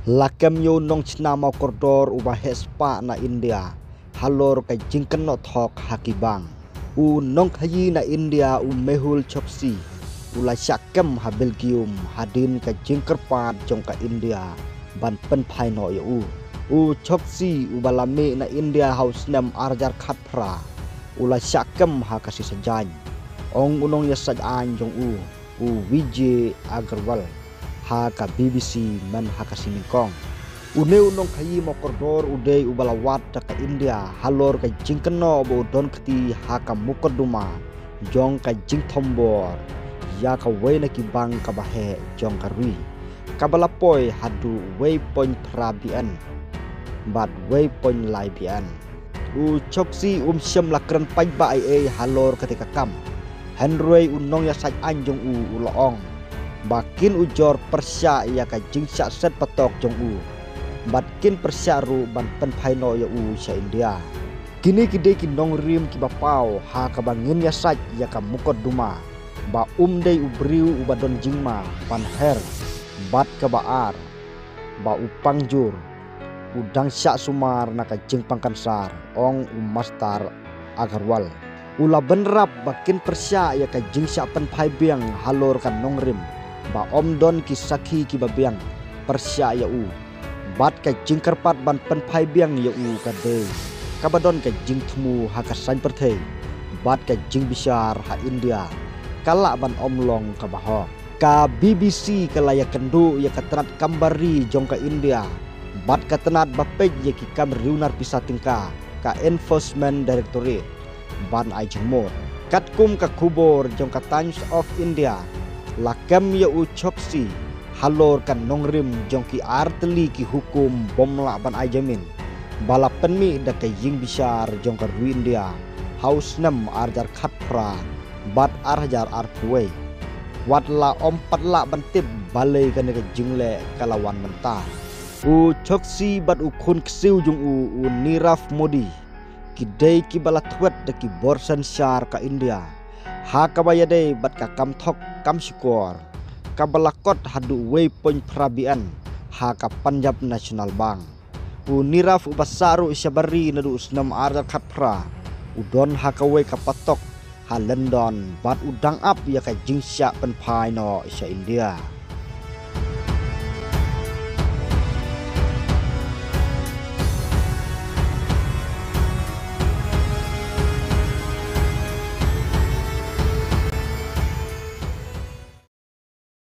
Lakem yo nong chna mau koridor ubah hespa na India halor ka jingken no thok hakibang u nong khayi na India mehul chopsi ula syakem ha Belgium hadin ka jingker pat jong ka India ban pen phai no yo u chopsi u balame na India house nam arjar khatpra ula syakem ha kasi sajany ong unong ya sajany jong u Vijay Agarwal ha ka BBC man ha ka siningkong une unong khayi mo koridor udai ubalawat ka India halor ka jingkeno bo don kti ha ka mukoduma jong ka jingthombor ya ka wena ki bang ka bahe jong ka rui kabalapoi hadu waypoint prabian bat waypoint laibian u choksi syam lakran pajba ai halor ketika kam henroi unong ya saj anjong u loong bakin ujor persya ya ka jingsa set patok jong batkin persya ru ban pen phaino ya sya India kini kide ki nong rim ki bapau ha ka bangin ya saj ya ka mukot duma ba dei ubriu ubadon jingma pan her bat ka baar ba upangjur udang sya sumar na ka jing pangkansar ong mastar Agarwal ula benrap bakin persya ya ka jingsa pen phai biang halor kan nong rim ba don ki sakhi ki babiang persya ya bat ka jingkarpat ban pen phai biang ya ka de kabadon ka jingthmu ha ka san perthei bat ka jing bisar ha India kala ban omlong ka baho ka BBC kalaya kendu ya ka tenat kambari jong ka India bat ka tenat bapej ya ki kam riunar pisatingka ka enforcement directorate ban ai jengmor katkum ka khubor jong ka Times of India lakem ya choksi halor kan nongrim jongki arteli ki hukum bomla ban ajamin bala penmi da ka ying bisar jong ka ru India house nam arjar khatpra bat arjar arpuai watla patla bantib balai kan ka jingle kalawan mentar choksi bat khun ksiu jong Nirav Modi kidai ki bala twet da ki borsan syar ka India ha kabayade bat ka kamthok kam syukur kabalakot hadu waypoint prabian ha ka Punjab National Bank Nirav ubasaru isyabari nadu usnam arjar khatpra udon ha ka way kapatok ha London bat udang up ya ka jingsya pen phai no isya India